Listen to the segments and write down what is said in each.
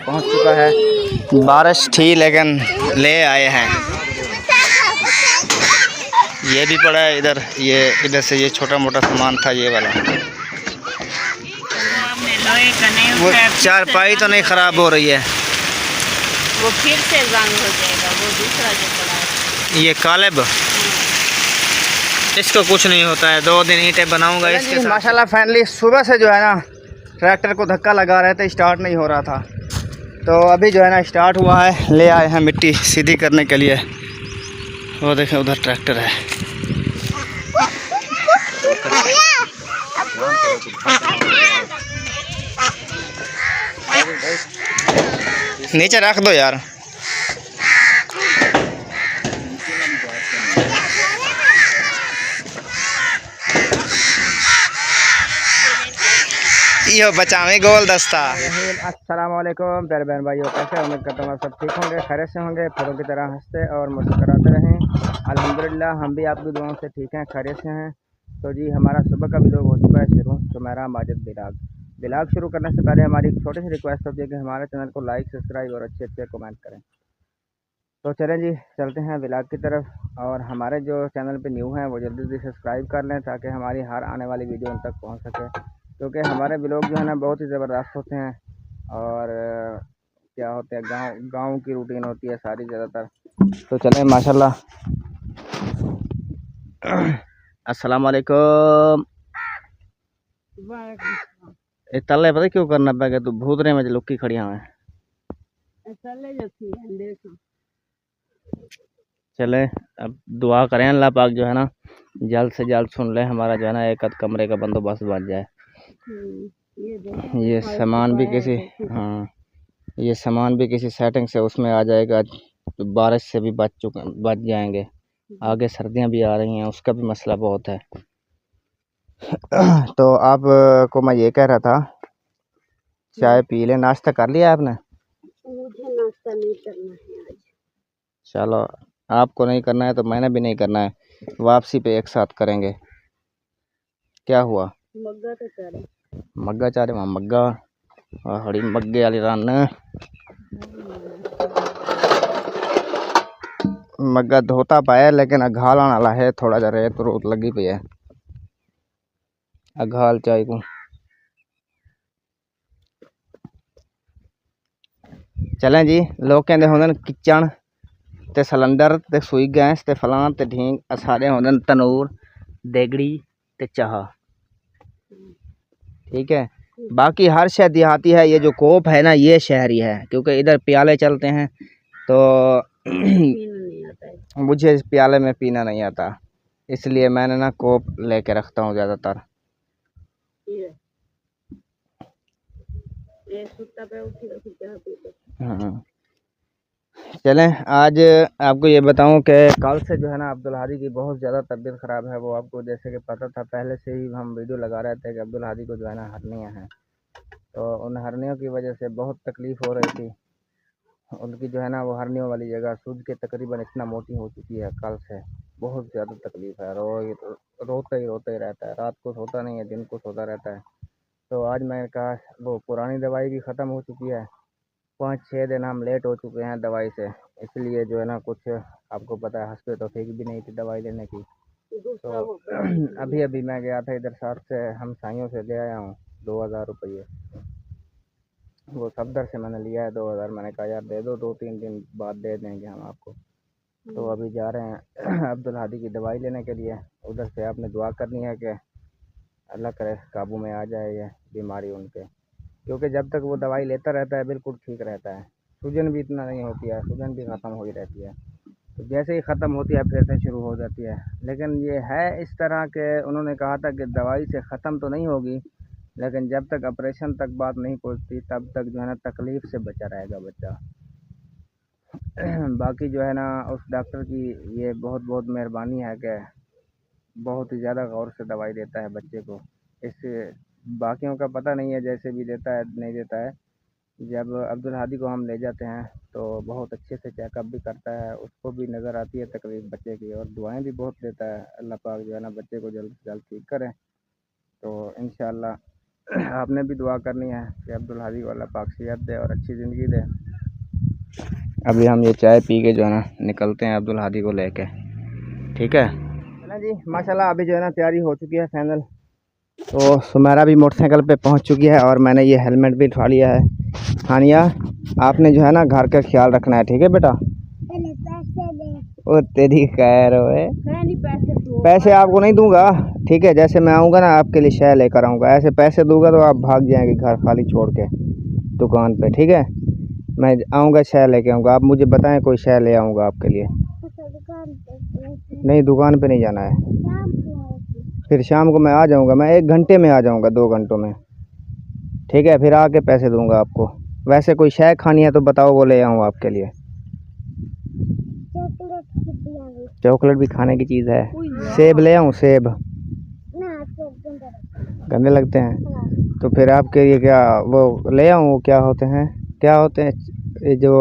पहुंच चुका है। बारिश थी लेकिन ले आए हैं। ये भी पड़ा है इधर, ये इधर से ये छोटा मोटा सामान था ये वाला। वो चारपाई तो नहीं ख़राब हो रही है, वो फिर से जंग हो जाएगा। वो दूसरा जो पड़ा है ये कालेब, इसको कुछ नहीं होता है। 2 दिन ईंटें बनाऊंगा इसके साथ। माशाल्लाह फाइनली सुबह से जो है ना ट्रैक्टर को धक्का लगा रहे थे, स्टार्ट नहीं हो रहा था, तो अभी जो है ना स्टार्ट हुआ है। ले आए हैं मिट्टी सीधी करने के लिए। वो देखें उधर ट्रैक्टर है। नीचे रख दो यार। यो बचावे गोल दस्ता। अस्सलाम वालेकुम प्यारे बहन भाइयों, कैसे? उम्मीद करता हूँ सब ठीक होंगे, खैरियत से होंगे, फलों की तरह हंसते और मुस्कुराते रहें। अल्हम्दुलिल्लाह हम भी आपकी दुआओं से ठीक हैं, खैरियत से हैं। तो जी हमारा सुबह का व्लॉग हो चुका है शुरू। तो मेरा माजिद व्लॉग शुरू करने से पहले हमारी एक छोटी सी रिक्वेस्ट होती है कि हमारे चैनल को लाइक, सब्सक्राइब और अच्छे अच्छे कमेंट करें। तो चलें जी चलते हैं व्लॉग की तरफ। और हमारे जो चैनल पे न्यू हैं वो जल्दी जल्दी सब्सक्राइब कर लें ताकि हमारी हर आने वाली वीडियो उन तक पहुंच सके, क्योंकि हमारे व्लॉग जो है ना बहुत ही ज़बरदस्त होते हैं। और क्या होते हैं, गांव की रूटीन होती है सारी ज़्यादातर। तो चलें माशाल्लाह। अस्सलाम वालेकुम। ये तले पता क्यों करना पा गया? तू भूतरे में लुक्की खड़ी हमें चले। अब दुआ करें अल्लाह पाक जो है ना जल्द से जल्द सुन ले, हमारा जो है ना एक कमरे का बंदोबस्त बन जाए। ये सामान भी किसी, हाँ ये सामान भी किसी सेटिंग से उसमें आ जाएगा, तो बारिश से भी बच जाएंगे। आगे सर्दियां भी आ रही हैं, उसका भी मसला बहुत है। तो आप को मैं ये कह रहा था, चाय पी ले। नाश्ता कर लिया आपने? मुझे नाश्ता नहीं करना है आज। चलो आपको नहीं करना है तो मैंने भी नहीं करना है, वापसी पे एक साथ करेंगे। क्या हुआ? मग्गा तो चारे मग्गा चारे वहाँ मग्गा हड़ी मग्गे वाली रन मग्गा धोता पाया, लेकिन अघाल आने वाला है, थोड़ा जा रेत रोत लगी पई है। अघाल चाय को चलें जी। लोग कहते होंगे किचन ते सिलेंडर ते सुई गैस ते फलां ते ढींग, सारे होंगे तनूर देगड़ी ते चाह। ठीक है, बाकी हर शहर देहाती है। ये जो कोप है ना ये शहरी है, क्योंकि इधर प्याले चलते हैं तो मुझे इस प्याले में पीना नहीं आता, इसलिए मैंने ना कोप लेके रखता हूँ ज़्यादातर। हाँ चलें। आज आपको ये बताऊं कि कल से जो है ना अब्दुल हादी की बहुत ज़्यादा तबीयत ख़राब है। वो आपको जैसे कि पता था, पहले से ही हम वीडियो लगा रहे थे कि अब्दुल हादी को जो है ना हर्नियाँ हैं। तो उन हर्नियों की वजह से बहुत तकलीफ़ हो रही थी। उनकी जो है ना वो हर्नियों वाली जगह सूज के तकरीबन इतना मोटी हो चुकी है कल से। बहुत ज़्यादा तकलीफ़ है, रोते ही रहता है, रात को सोता नहीं है, दिन को सोता रहता है। तो आज मैंने कहा, वो पुरानी दवाई भी ख़त्म हो चुकी है, 5-6 दिन हम लेट हो चुके हैं दवाई से, इसलिए जो है ना कुछ आपको पता है हंसते तो ठीक भी नहीं थी दवाई लेने की। तो अभी अभी मैं गया था इधर साथ से हम साइयों से ले आया हूँ 2000 रुपये। वो सफदर से मैंने लिया है 2000। मैंने कहा यार दे दो, 2-3 दिन बाद दे देंगे हम आपको। तो अभी जा रहे हैं अब्दुल हादी की दवाई लेने के लिए। उधर से आपने दुआ करनी है कि अल्लाह करे काबू में आ जाए ये बीमारी उनके, क्योंकि जब तक वो दवाई लेता रहता है बिल्कुल ठीक रहता है। सूजन भी इतना नहीं होती है, सूजन भी ख़त्म हो ही रहती है। तो जैसे ही ख़त्म होती है फिर से शुरू हो जाती है। लेकिन ये है इस तरह के, उन्होंने कहा था कि दवाई से ख़त्म तो नहीं होगी, लेकिन जब तक ऑपरेशन तक बात नहीं पहुंचती तब तक जो है ना तकलीफ़ से बचा रहेगा बच्चा। बाकी जो है ना उस डॉक्टर की ये बहुत बहुत मेहरबानी है कि बहुत ही ज़्यादा गौर से दवाई देता है बच्चे को। इससे बाकियों का पता नहीं है, जैसे भी देता है नहीं देता है। जब अब्दुल हादी को हम ले जाते हैं तो बहुत अच्छे से चेकअप भी करता है, उसको भी नज़र आती है तकलीफ़ बच्चे की, और दुआएं भी बहुत देता है। अल्लाह पाक जो है ना बच्चे को जल्द से जल्द ठीक करें। तो इंशाअल्लाह आपने भी दुआ करनी है कि अब्दुल हादी को अल्लाह पाक सेहत दे और अच्छी ज़िंदगी दे। अभी हम ये चाय पी के जो है ना निकलते हैं अब्दुल हादी को लेके, ठीक है। चलें जी, माशाल्लाह अभी जो है ना तैयारी हो चुकी है फाइनल। तो सुमेरा भी मोटरसाइकिल पे पहुंच चुकी है और मैंने ये हेलमेट भी उठा लिया है। हानिया, आपने जो है ना घर का ख्याल रखना है, ठीक है बेटा। ओ तेरी खैर है, पैसे आपको नहीं दूंगा, ठीक है। जैसे मैं आऊँगा ना आपके लिए शय लेकर आऊँगा, ऐसे पैसे दूंगा तो आप भाग जाएंगे घर खाली छोड़ के दुकान पे, ठीक है। मैं आऊँगा शय लेके आऊँगा, आप मुझे बताएं कोई शय ले आऊँगा आपके लिए। नहीं, दुकान पे नहीं जाना है, फिर शाम को मैं आ जाऊँगा, मैं 1 घंटे में आ जाऊँगा, 2 घंटों में, ठीक है। फिर आके पैसे दूंगा आपको। वैसे कोई शय खानी है तो बताओ, वो ले आऊँ आपके लिए। चॉकलेट भी खाने की चीज़ है। सेब ले आऊँ? सेब गंदे लगते हैं, तो फिर आपके लिए क्या वो ले आऊँ? वो क्या होते हैं ये जो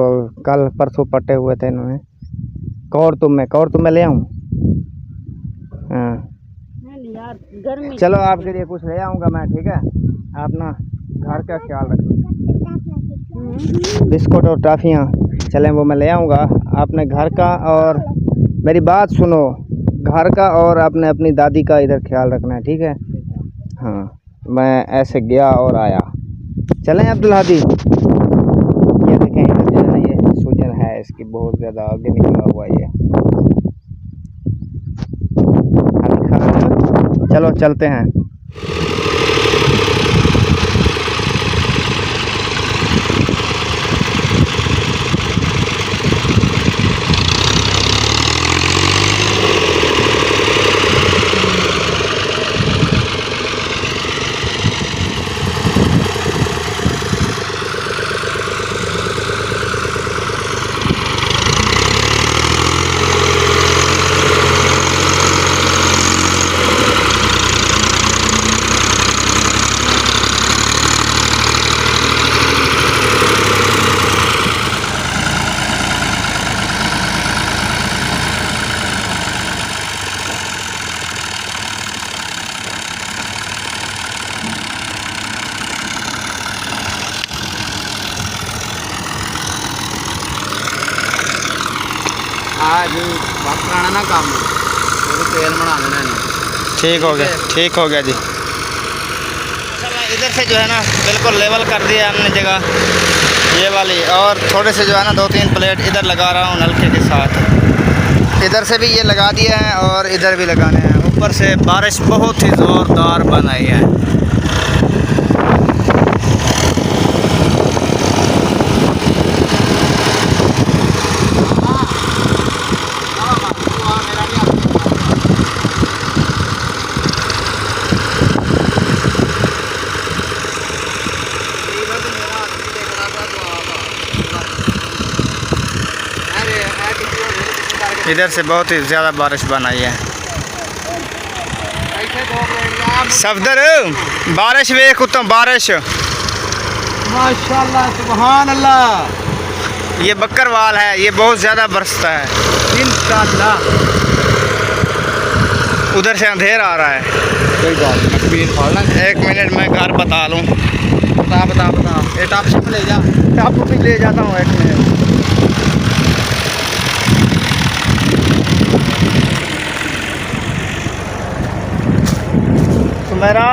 कल परसों पटे हुए थे इन्होंने, कौर तुम में ले आऊँ? हाँ चलो, आपके लिए कुछ ले आऊँगा मैं, ठीक है। आप ना घर का ख्याल रखना। बिस्कुट और टॉफ़ियाँ, चलें वो मैं ले आऊँगा। आपने घर का, और मेरी बात सुनो, घर का और आपने अपनी दादी का इधर ख्याल रखना है, ठीक है। हाँ, मैं ऐसे गया और आया। चलें अब्दुल हादी। ये देखें इधर जो है ना, ये सूजन है इसकी बहुत ज़्यादा, आगे निकला हुआ ये। चलो चलते हैं। बहुत पुराना ना काम, तेल बना देना। ठीक हो गया जी। इधर से जो है ना बिल्कुल लेवल कर दिया हमने जगह ये वाली, और थोड़े से जो है ना 2-3 प्लेट इधर लगा रहा हूँ नलके के साथ। इधर से भी ये लगा दिया है और इधर भी लगाने हैं। ऊपर से बारिश बहुत ही ज़ोरदार बन आई है। इधर से बहुत ही ज़्यादा बारिश बन आई है। सफदर बारिश वेख उत्तम बारिश, माशाल्लाह सुभान अल्लाह। ये बकरवाल है, ये बहुत ज़्यादा बरसता है इंशाल्लाह। उधर से अंधेर आ रहा है। कोई बात नहीं, 1 मिनट मैं घर बता लूँ। बता ये टॉप ले जा, टॉप भी ले जाता हूँ 1 मिनट। मेरा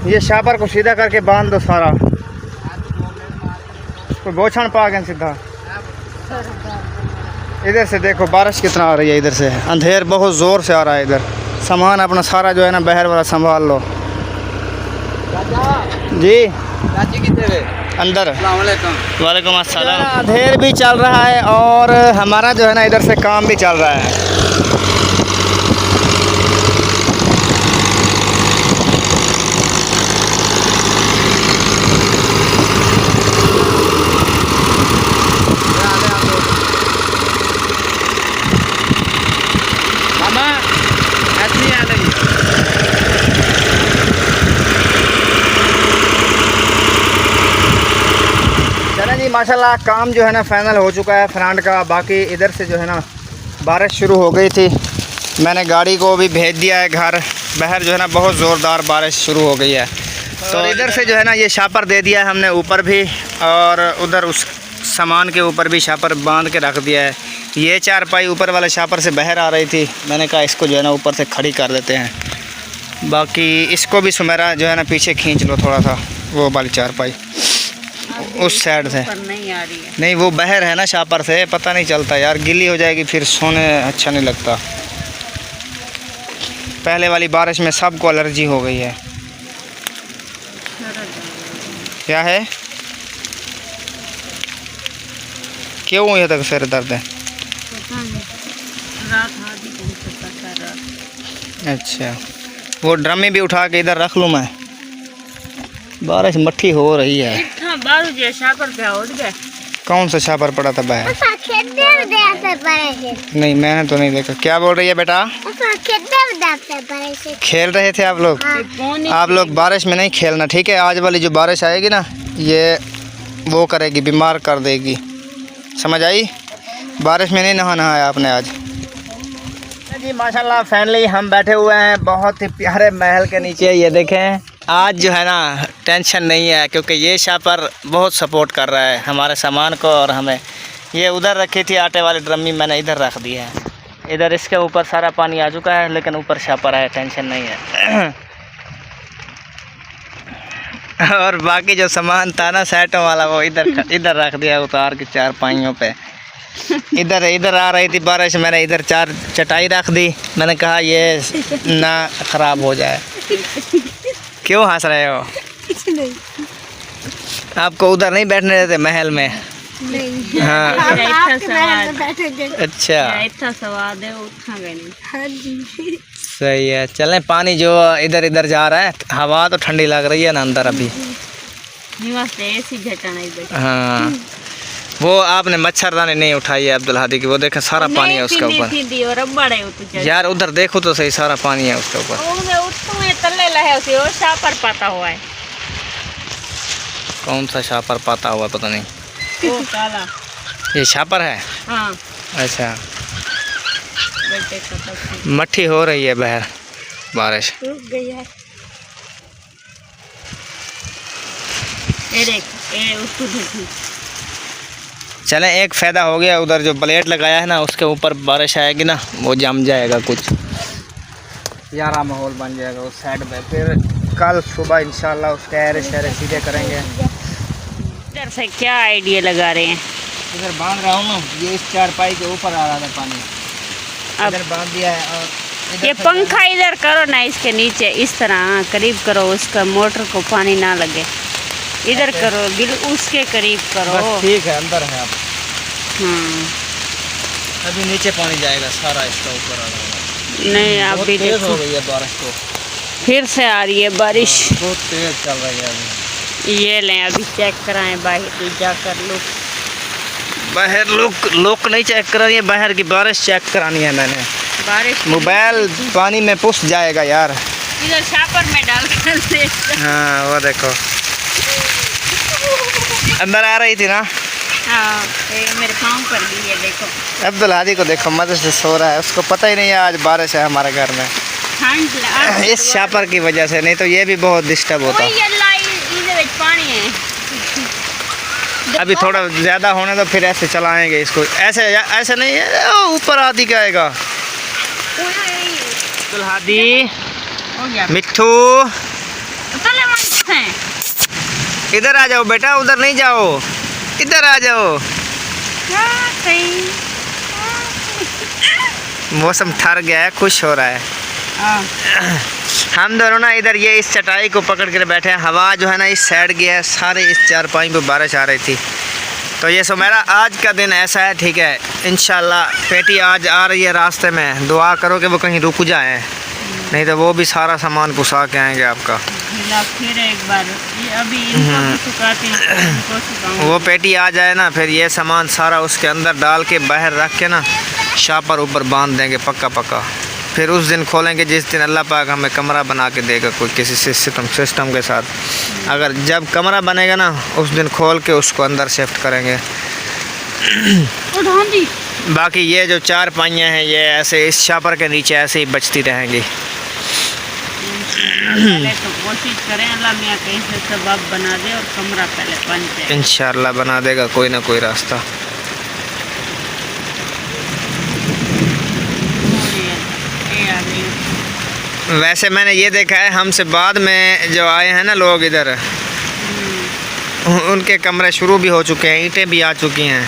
ये शापर को सीधा करके बांध दो सारा, तो बोछण पा गए सीधा। इधर से देखो बारिश कितना आ रही है, इधर से अंधेर बहुत ज़ोर से आ रहा है। इधर सामान अपना सारा जो है ना बहर वाला संभाल लो जी। अंदर वालेकुम अस्सलाम। अंधेर भी चल रहा है और हमारा जो है ना इधर से काम भी चल रहा है। माशाल्लाह काम जो है ना फाइनल हो चुका है फ्रंट का। बाकी इधर से जो है ना बारिश शुरू हो गई थी मैंने गाड़ी को भी भेज दिया है घर। बाहर जो है ना बहुत ज़ोरदार बारिश शुरू हो गई है, तो इधर से जो है ना ये शापर दे दिया है हमने ऊपर भी, और उधर उस सामान के ऊपर भी शापर बांध के रख दिया है। ये चारपाई ऊपर वाले शापर से बाहर आ रही थी, मैंने कहा इसको जो है ना ऊपर से खड़ी कर देते हैं। बाकी इसको भी सुमेरा जो है ना पीछे खींच लो थोड़ा सा, वो वाली चारपाई उस साइड से। नहीं आ रही है। नहीं वो बाहर है ना शापर से, पता नहीं चलता यार, गिल्ली हो जाएगी फिर सोने अच्छा नहीं लगता। पहले वाली बारिश में सबको एलर्जी हो गई है। क्या है, क्यों ये तक सिर दर्द है? अच्छा, वो ड्रमी भी उठा के इधर रख लूँ मैं? बारिश मट्ठी हो रही है। बारू जे शापर पे उठ गए। कौन सा शापर पड़ा था बाहर? नहीं मैंने तो नहीं देखा। क्या बोल रही है बेटा? खेल रहे थे आप लोग? आप लोग बारिश में नहीं खेलना, ठीक है? आज वाली जो बारिश आएगी ना ये वो करेगी, बीमार कर देगी, समझ आई? बारिश में नहीं नहाना है आपने आज। जी माशाल्लाह फैमिली, हम बैठे हुए हैं बहुत ही प्यारे महल के नीचे। ये देखें, आज जो है ना टेंशन नहीं है क्योंकि ये शापर बहुत सपोर्ट कर रहा है हमारे सामान को और हमें। ये उधर रखी थी आटे वाली ड्रमी, मैंने इधर रख दी है। इधर इसके ऊपर सारा पानी आ चुका है, लेकिन ऊपर शापर है, टेंशन नहीं है। और बाकी जो सामान था ना सेटों वाला वो इधर रख दिया उतार के चारपाइयों पे। इधर आ रही थी बारिश, मैंने इधर चार चटाई रख दी। मैंने कहा ये ना ख़राब हो जाए। क्यों हंस रहे हो? नहीं। आपको उधर नहीं बैठने देते महल में? नहीं। हाँ। अच्छा अच्छा स्वाद है, उठांगे नहीं। हाँ जी सही है। चलें, पानी जो इधर जा रहा है, हवा तो ठंडी लग रही है ना अंदर अभी। हाँ, वो आपने मच्छरदानी नहीं उठाई है अब्दुल हादी की, वो देखें सारा पानी है उसके ऊपर। यार उधर देखो तो सही, सारा पानी है उसके ऊपर। कौन सा शापर पाता हुआ पता नहीं। वो काला। ये शापर है? हाँ। अच्छा, मट्ठी हो रही है बाहर बारिश। रुक गई है। ये देख, ये उसको देखो। चलें, एक फ़ायदा हो गया, उधर जो प्लेट लगाया है ना उसके ऊपर बारिश आएगी ना वो जम जाएगा, कुछ यारा माहौल बन जाएगा उस साइड में। फिर कल सुबह इंशाल्लाह उसके एरे शहरे सीधे करेंगे। इधर से क्या आइडिया लगा रहे हैं? इधर बांध रहा हूँ ना, ये इस चारपाई के ऊपर आ रहा था पानी, इधर बांध दिया है। और ये पंखा इधर करो ना, इसके नीचे इस तरह करीब करो, उसका मोटर को पानी ना लगे। इधर करो, उसके करीब करो। बस ठीक है, अंदर है आप। हाँ, अभी नीचे पानी जाएगा सारा, इसका ऊपर आ रहा है। नहीं अभी तेज हो गई है बारिश तो, फिर से आ रही है बारिश। बहुत तेज चल रही है अभी। ये लें, अभी चेक कराएं बाहर जाकर। लोग बाहर लोग नहीं चेक करानी है, बाहर की बारिश चेक करानी है मैंने। बारिश मोबाइल पानी में पुस जाएगा यार। इधर शापर में डाल कर दे। हाँ वो देखो अंदर आ रही थी ना। हाँ, ये मेरे पाँव पर भी है, देखो। अब्दुल हादी को देखो, मजे से सो रहा है, उसको पता ही नहीं है आज बारिश है हमारे घर में। इस शापर की वजह से, नहीं तो ये भी बहुत डिस्टर्ब होता। पानी है अभी थोड़ा ज़्यादा होने तो फिर ऐसे चलाएंगे इसको, ऐसे नहीं है, ऊपर हादी का आएगा। अब्दुल हादी, मिट्ठू इधर आ जाओ बेटा, उधर नहीं जाओ, इधर आ जाओ। मौसम ठर गया है, खुश हो रहा है। हम दोनों ना इधर ये इस चटाई को पकड़ कर बैठे हैं। हवा जो है ना इस साइड की है, सारे इस चारपाई पे बारिश आ रही थी। तो ये सुमेरा आज का दिन ऐसा है, ठीक है? इंशाल्लाह पेटी आज आ रही है रास्ते में, दुआ करो कि वो कहीं रुक जाए, नहीं तो वो भी सारा सामान पुसा के आएंगे आपका। फिर एक बार ये अभी इनको सुखाते हैं, वो पेटी आ जाए ना, फिर ये सामान सारा उसके अंदर डाल के बाहर रख के ना शापर ऊपर बांध देंगे पक्का। फिर उस दिन खोलेंगे जिस दिन अल्लाह पाक हमें कमरा बना के देगा, कोई किसी सिस्टम के साथ। अगर जब कमरा बनेगा ना उस दिन खोल के उसको अंदर शिफ्ट करेंगे। बाकी ये जो 4 पाइयाँ हैं ये ऐसे इस छापर के नीचे ऐसे ही बचती रहेंगी। पहले तो कोशिश करें अल्लाह मियाँ कहीं से सबब बना दे और कमरा पहले बन जाए। इंशाल्लाह बना देगा कोई ना कोई रास्ता। ये आ गई। वैसे मैंने ये देखा है हमसे बाद में जो आए हैं ना लोग इधर, उनके कमरे शुरू भी हो चुके हैं, ईंटें भी आ चुकी हैं।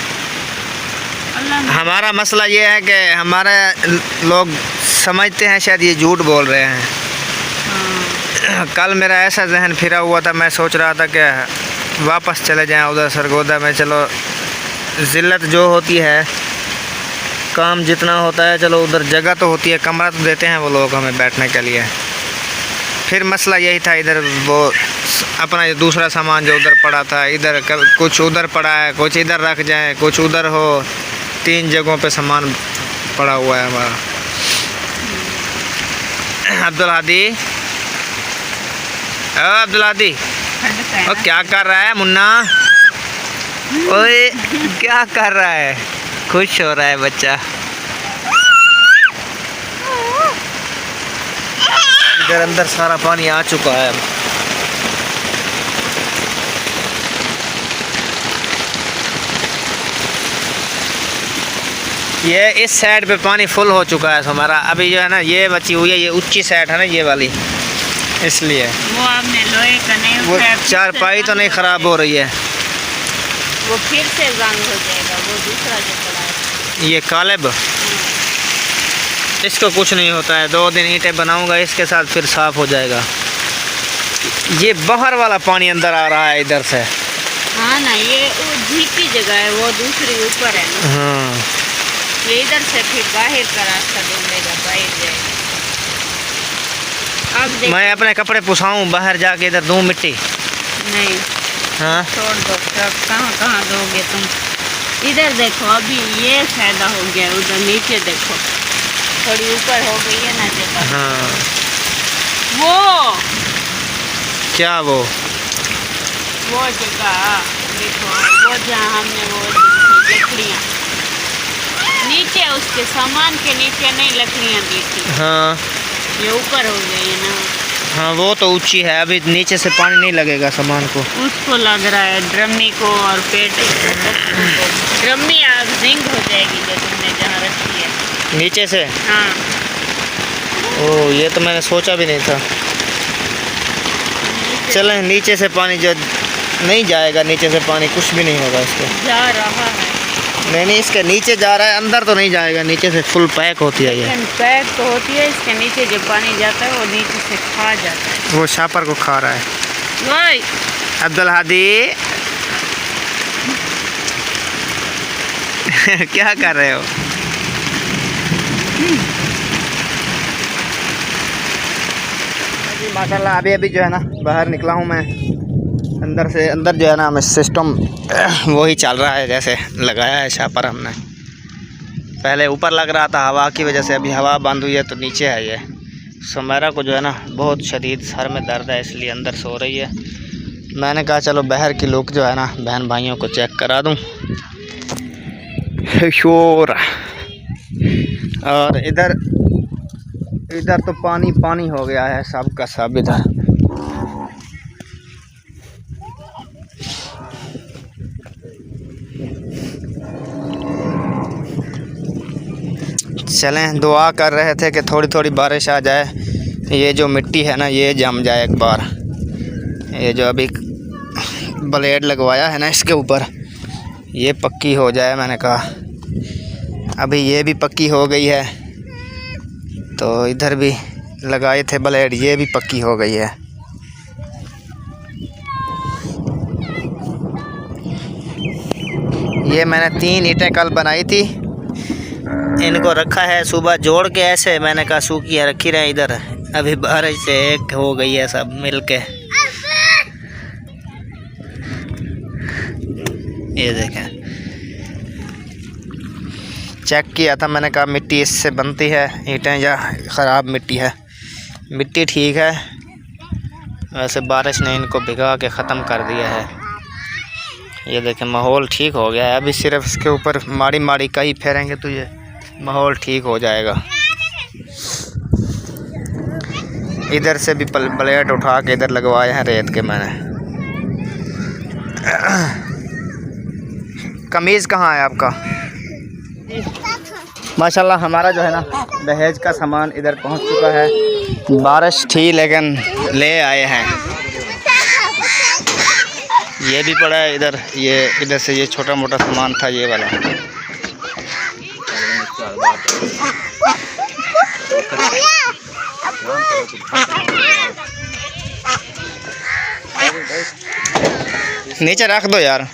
हमारा मसला ये है कि हमारे लोग समझते हैं शायद ये झूठ बोल रहे हैं। कल मेरा ऐसा जहन फिरा हुआ था, मैं सोच रहा था कि वापस चले जाएं उधर सरगोदा में। चलो ज़िल्लत जो होती है, काम जितना होता है, चलो उधर जगह तो होती है, कमरा तो देते हैं वो लोग हमें बैठने के लिए। फिर मसला यही था, इधर वो अपना दूसरा सामान जो उधर पड़ा था, इधर कुछ उधर पड़ा है, कुछ इधर रख जाए, कुछ उधर हो, 3 जगहों पे सामान पड़ा हुआ है हमारा। अब्दुल हादी, अब्दुल हादी, और क्या कर रहा है मुन्ना? ओए क्या कर रहा है? खुश हो रहा है बच्चा। इधर अंदर सारा पानी आ चुका है। ये इस साइड पे पानी फुल हो चुका है हमारा। अभी जो है ना ये बची हुई है, ये ऊंची साइड है ना ये वाली, इसलिए वो आपने लोहे का नहीं वो उठाया, 4 पाई तो नहीं ख़राब हो रही है। वो फिर से जंग हो जाएगा। वो दूसरा जो पड़ा है ये कालिब, इसको कुछ नहीं होता है, 2 दिन ईंटें बनाऊंगा इसके साथ फिर साफ़ हो जाएगा। ये बाहर वाला पानी अंदर आ रहा है इधर से। हाँ ना, ये वो झील की जगह है, वो दूसरी ऊपर है ना। हाँ ये इधर से फिर बाहर का रास्ता ढूंढेगा, बाहर जाएगा। अब देखो, मैं अपने कपड़े पुसाऊं बाहर जाके, इधर दूं मिट्टी? नहीं हाँ छोड़ दो, कब कहाँ कहाँ दोगे तुम? इधर देखो, अभी ये फायदा हो गया, उधर नीचे देखो थोड़ी ऊपर हो गई है ना जगह। हाँ। वो क्या वो जगह देखो, वो जहाँ हमने वो लकड़ियाँ नीचे, उसके सामान के नीचे नहीं लकड़ियाँ दी थी, हाँ ये ऊपर हो गई है ना। हाँ वो तो ऊंची है, अभी नीचे से पानी नहीं लगेगा सामान को। उसको लग रहा है ड्रमी को और पेटी को। ड्रमी आग जिंग हो जाएगी जो तुमने जहाँ रखी है नीचे से। हाँ। ओह ये तो मैंने सोचा भी नहीं था। चलें नीचे से पानी जो नहीं जाएगा, नीचे से पानी कुछ भी नहीं होगा इसके। जा रहा है, नहीं इसके नीचे जा रहा है, अंदर तो नहीं जाएगा, नीचे से फुल पैक होती है ये। पैक तो होती है, इसके नीचे जो पानी जाता है वो नीचे से खा जाता है। वो छापर को खा रहा है। वही अब्दुल हादी क्या कर रहे हो? माशाल्लाह अभी अभी जो है ना बाहर निकला हूँ मैं। अंदर जो है ना हमें सिस्टम वही चल रहा है जैसे लगाया है छापर हमने। पहले ऊपर लग रहा था, हवा की वजह से अभी हवा बंद हुई है तो नीचे है ये। सुमेरा को जो है ना बहुत शदीद सर में दर्द है, इसलिए अंदर सो रही है। मैंने कहा चलो बाहर की लुक जो है ना बहन भाइयों को चेक करा दूँ। शोर, और इधर तो पानी पानी हो गया है सब का सब। इधर चलें, दुआ कर रहे थे कि थोड़ी थोड़ी बारिश आ जाए, ये जो मिट्टी है ना ये जम जाए एक बार। ये जो अभी ब्लेड लगवाया है ना इसके ऊपर ये पक्की हो जाए। मैंने कहा अभी ये भी पक्की हो गई है, तो इधर भी लगाए थे ब्लेड, ये भी पक्की हो गई है। ये मैंने 3 ईंटें कल बनाई थी, इनको रखा है सुबह जोड़ के ऐसे। मैंने कहा सूखी है रखी रहे इधर, अभी बारिश से एक हो गई है सब मिल के। ये देखें, चेक किया था मैंने, कहा मिट्टी इससे बनती है ईंटें या ख़राब मिट्टी है। मिट्टी ठीक है, वैसे बारिश ने इनको भिगा के ख़त्म कर दिया है। ये देखें माहौल ठीक हो गया है। अभी सिर्फ इसके ऊपर माड़ी माड़ी कई फेरेंगे तो ये माहौल ठीक हो जाएगा। इधर से भी प्लेट उठा के इधर लगवाए हैं रेत के मैंने। कमीज़ कहाँ है आपका? माशाल्लाह हमारा जो है ना दहेज का सामान इधर पहुंच चुका है। बारिश थी लेकिन ले आए हैं। ये भी पड़ा है इधर, ये इधर से ये छोटा मोटा सामान था ये वाला। नीचे रख दो यार।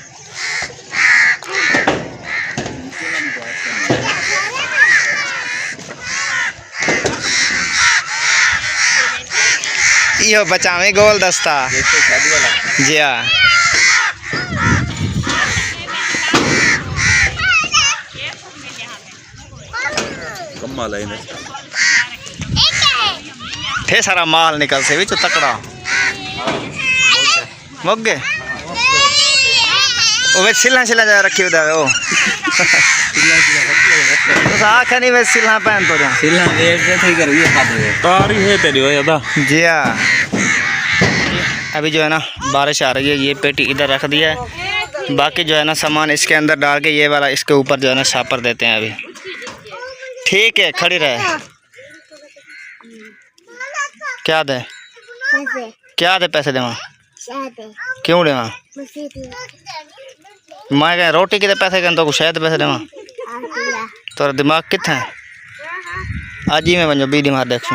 यो बचावे गोल दस्ता जी हाँ। थे सारा माल निकल से भी तो तकड़ा मुक गए। वो सिला सिला जा रखी उधर वो तो आँख नहीं वैसे सिला पहन तो सिला है तेरी जी हाँ। अभी जो है ना बारिश आ रही है, ये पेटी इधर रख दिया है। बाकी जो है ना सामान इसके अंदर डाल के ये वाला इसके ऊपर जो है ना छापर देते हैं अभी। ठीक है खड़ी रहे। क्या दे क्या दे पैसे देवा क्यों देवा मैं कह रोटी के पैसे कहता तो शायद पैसे देवा तो दिमाग कितना है। आज ही मैं बनो बीडी मार देख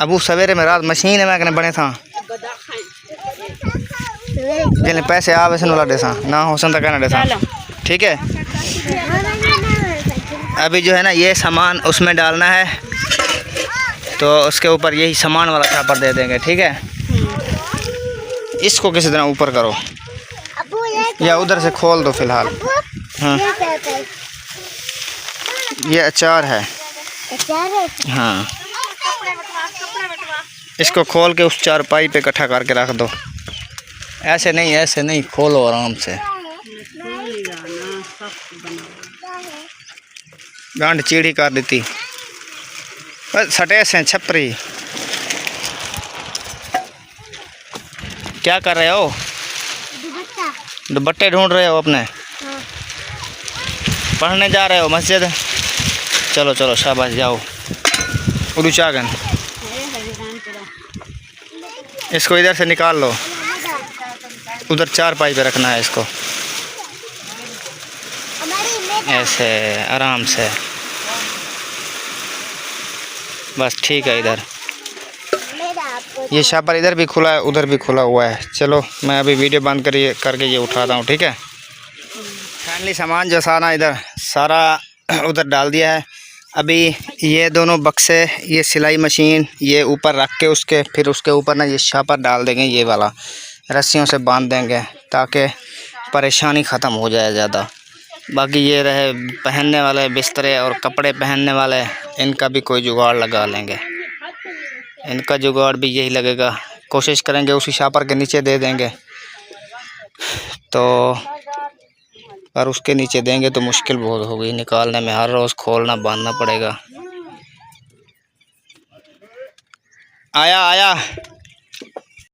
अबू सवेरे में रात मशीन है मैं कहने बने था जिन्हें पैसे आ वैसे ला देसा ना हो सन तक कहना देसा। ठीक है अभी जो है ना ये सामान उसमें डालना है तो उसके ऊपर यही सामान वाला छापर दे देंगे। ठीक है इसको किसी तरह ऊपर करो या उधर से खोल दो फिलहाल। हाँ ये अचार है। हाँ इसको खोल के उस चारपाई पे इकट्ठा करके रख दो। ऐसे नहीं खोलो आराम से। गांड चीड़ी कर देती बस सटे से छपरी। क्या कर रहे हो? दुपट्टे ढूंढ रहे हो अपने? पढ़ने जा रहे हो मस्जिद? चलो चलो शाबाश जाओ। उरुचागन इसको इधर से निकाल लो, उधर चारपाई पे रखना है इसको ऐसे आराम से बस। ठीक है इधर ये शापर इधर भी खुला है उधर भी खुला हुआ है। चलो मैं अभी वीडियो बंद करके ये उठाता हूँ। ठीक है फाइनली सामान जो सारा इधर सारा उधर डाल दिया है। अभी ये दोनों बक्से ये सिलाई मशीन ये ऊपर रख के उसके फिर उसके ऊपर ना ये शापर डाल देंगे, ये वाला रस्सियों से बांध देंगे ताकि परेशानी ख़त्म हो जाए ज़्यादा। बाकी ये रहे पहनने वाले बिस्तरे और कपड़े पहनने वाले, इनका भी कोई जुगाड़ लगा लेंगे। इनका जुगाड़ भी यही लगेगा, कोशिश करेंगे उसी शापर के नीचे दे देंगे तो और उसके नीचे देंगे तो मुश्किल बहुत होगी निकालने में, हर रोज़ खोलना बांधना पड़ेगा। आया